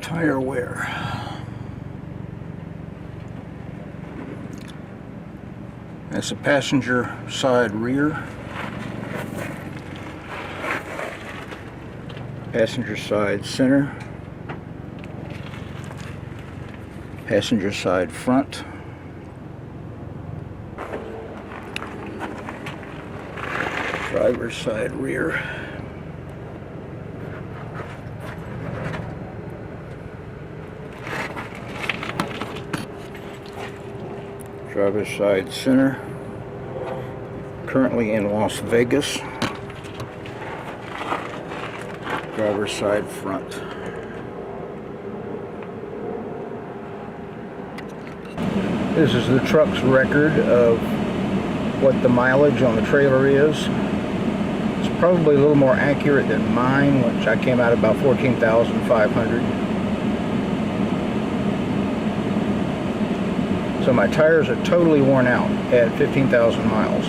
Tire wear. That's the passenger side rear, passenger side center, passenger side front, driver's side rear, driver's side center, currently in Las Vegas, driver's side front. This is the truck's record of what the mileage on the trailer is. It's probably a little more accurate than mine, which I came out about 14,500. So my tires are totally worn out at 15,000 miles.